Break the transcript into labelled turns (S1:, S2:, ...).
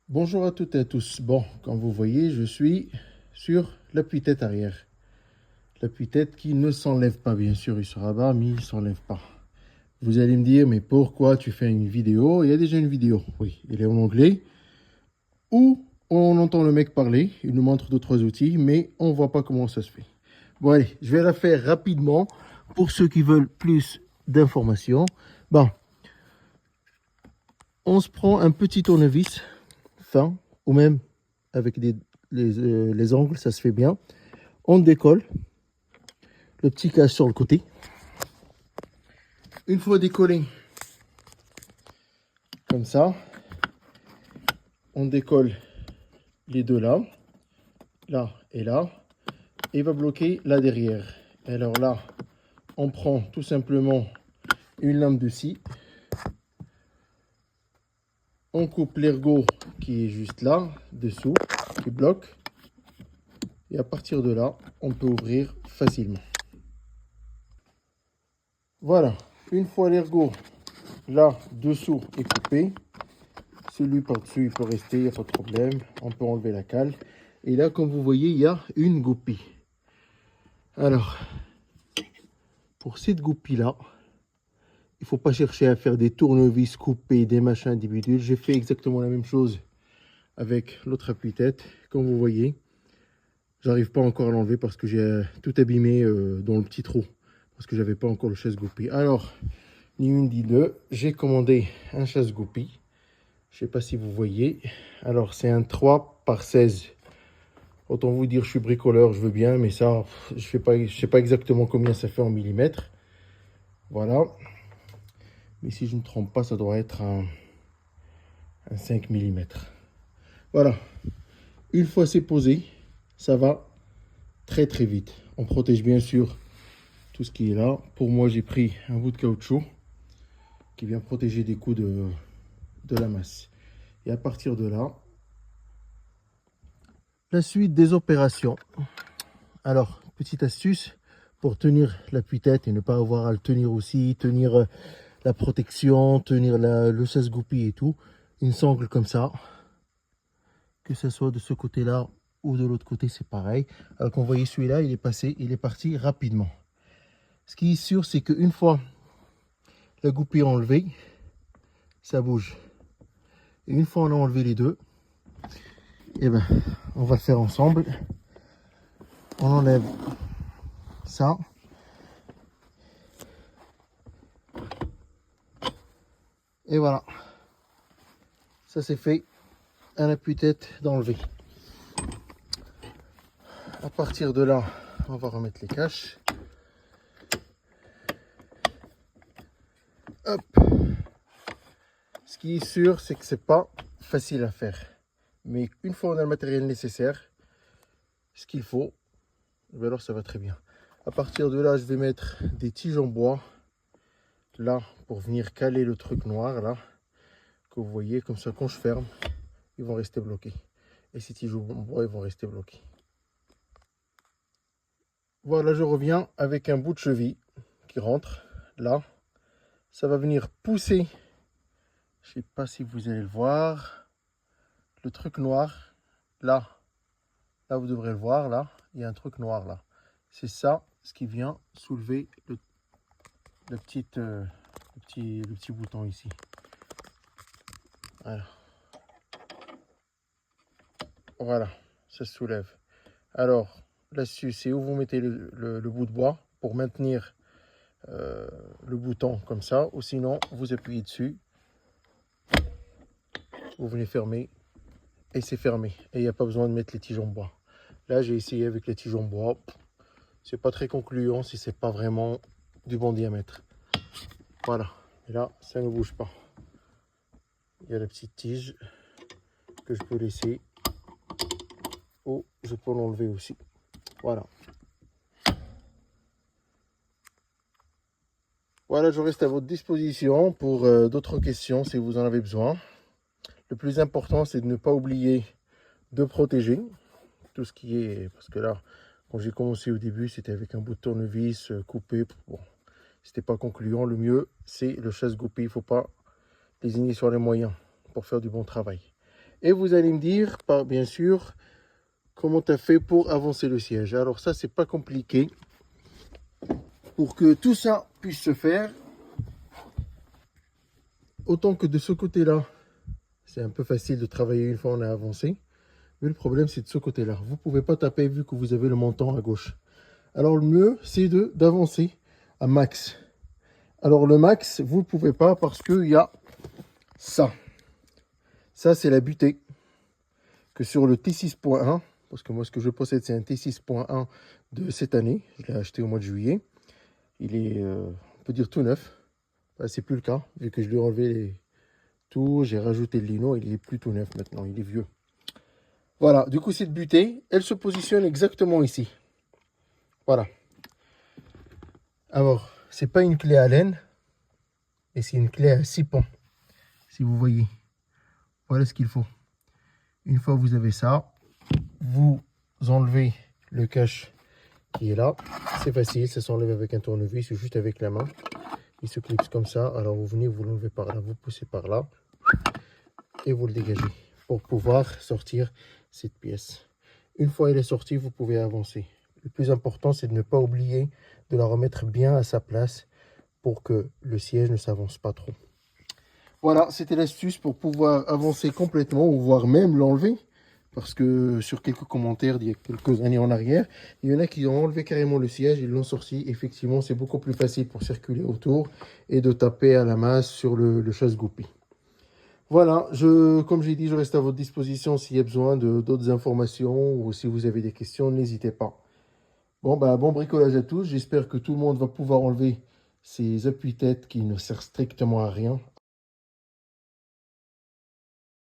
S1: Bonjour à toutes et à tous. Bon, comme vous voyez, je suis sur l'appui-tête arrière. L'appui-tête qui ne s'enlève pas, bien sûr, il se rabat, mais il ne s'enlève pas. Vous allez me dire, mais pourquoi tu fais une vidéo? Il y a déjà une vidéo, oui, elle est en anglais, où on entend le mec parler, il nous montre deux, trois outils, mais on ne voit pas comment ça se fait. Bon, allez, je vais la faire rapidement pour ceux qui veulent plus d'informations. Bon, on se prend un petit tournevis fin, ou même avec les angles, ça se fait bien. On décolle le petit cache sur le côté. Une fois décollé, comme ça, on décolle les deux là, là et là, et va bloquer là derrière. Alors là, on prend tout simplement une lame de scie, on coupe l'ergot qui est juste là, dessous, qui bloque, et à partir de là, on peut ouvrir facilement. Voilà, une fois l'ergot là dessous est coupé, celui par-dessus il peut rester, il n'y a pas de problème, on peut enlever la cale. Et là, comme vous voyez, il y a une goupille. Alors, pour cette goupille-là, il ne faut pas chercher à faire des tournevis coupés, des machins individuels. J'ai fait exactement la même chose avec l'autre appuie-tête. Comme vous voyez, j'arrive pas encore à l'enlever parce que j'ai tout abîmé dans le petit trou. Parce que j'avais pas encore le chasse-goupille. Alors, ni une ni deux, j'ai commandé un chasse-goupille. Je sais pas si vous voyez. Alors, c'est un 3 par 16. Autant vous dire, je suis bricoleur, je veux bien, mais ça, je sais pas exactement combien ça fait en millimètres. Voilà. Mais si je ne me trompe pas, ça doit être un 5 millimètres. Voilà. Une fois c'est posé, ça va très très vite. On protège bien sûr tout ce qui est là. Pour moi, j'ai pris un bout de caoutchouc qui vient protéger des coups de la masse. Et à partir de là, la suite des opérations. Alors, petite astuce pour tenir l'appui-tête et ne pas avoir à le tenir aussi, tenir la protection, tenir le sas-goupille et tout. Une sangle comme ça, que ce soit de ce côté-là ou de l'autre côté, c'est pareil. Alors qu'on voyait celui-là, il est parti rapidement. Ce qui est sûr, c'est qu'une fois la goupille enlevée, ça bouge. Et une fois on a enlevé les deux, et ben, on va le faire ensemble. On enlève ça. Et voilà. Ça c'est fait. Un appui-tête d'enlever. À partir de là, on va remettre les caches. Hop. Ce qui est sûr, c'est que c'est pas facile à faire. Mais une fois on a le matériel nécessaire, ce qu'il faut, alors ça va très bien. À partir de là, je vais mettre des tiges en bois, là, pour venir caler le truc noir, là, que vous voyez, comme ça, quand je ferme, ils vont rester bloqués. Et ces tiges en bois, ils vont rester bloqués. Voilà, je reviens avec un bout de cheville qui rentre, là. Ça va venir pousser, je sais pas si vous allez le voir, le truc noir, là. Là, vous devrez le voir, là, il y a un truc noir, là. C'est ça, ce qui vient soulever le petit bouton ici. Voilà. Voilà, ça se soulève. Alors, l'astuce, c'est où vous mettez le bout de bois pour maintenir le bouton comme ça, ou sinon, vous appuyez dessus, vous venez fermer, et c'est fermé. Et il n'y a pas besoin de mettre les tiges en bois. Là, j'ai essayé avec les tiges en bois. C'est pas très concluant si c'est pas vraiment du bon diamètre. Voilà. Et là, ça ne bouge pas. Il y a la petite tige que je peux laisser. Ou je peux l'enlever aussi. Voilà. Voilà, je reste à votre disposition pour d'autres questions si vous en avez besoin. Le plus important, c'est de ne pas oublier de protéger tout ce qui est... Parce que là, quand j'ai commencé au début, c'était avec un bout de tournevis coupé. Bon, c'était pas concluant. Le mieux, c'est le chasse-goupille. Il ne faut pas lésigner sur les moyens pour faire du bon travail. Et vous allez me dire, bien sûr, comment tu as fait pour avancer le siège. Alors ça, c'est pas compliqué. Pour que tout ça puisse se faire, autant que de ce côté-là, c'est un peu facile de travailler une fois on a avancé. Mais le problème, c'est de ce côté-là. Vous ne pouvez pas taper vu que vous avez le menton à gauche. Alors, le mieux, c'est d'avancer à max. Alors, le max, vous ne pouvez pas parce qu'il y a ça. Ça, c'est la butée. Que sur le T6.1, parce que moi, ce que je possède, c'est un T6.1 de cette année. Je l'ai acheté au mois de juillet. Il est, on peut dire, tout neuf. Enfin, c'est plus le cas, vu que je lui ai enlevé les tours. J'ai rajouté le lino. Il est plus tout neuf maintenant. Il est vieux. Voilà, du coup, cette butée, elle se positionne exactement ici. Voilà. Alors, c'est pas une clé Allen, et c'est une clé à 6 pans. Si vous voyez, voilà ce qu'il faut. Une fois que vous avez ça, vous enlevez le cache qui est là. C'est facile, ça s'enlève avec un tournevis ou juste avec la main. Il se clipse comme ça. Alors, vous venez, vous l'enlevez par là, vous poussez par là, et vous le dégagez pour pouvoir sortir cette pièce. Une fois elle est sortie, vous pouvez avancer. Le plus important, c'est de ne pas oublier de la remettre bien à sa place pour que le siège ne s'avance pas trop. Voilà, c'était l'astuce pour pouvoir avancer complètement ou voire même l'enlever. Parce que sur quelques commentaires d'il y a quelques années en arrière, il y en a qui ont enlevé carrément le siège, ils l'ont sorti. Effectivement, c'est beaucoup plus facile pour circuler autour et de taper à la masse sur le chasse-goupille. Voilà, comme j'ai dit, je reste à votre disposition s'il y a besoin d'autres informations ou si vous avez des questions, n'hésitez pas. Bon, bon bricolage à tous. J'espère que tout le monde va pouvoir enlever ces appuis-têtes qui ne servent strictement à rien,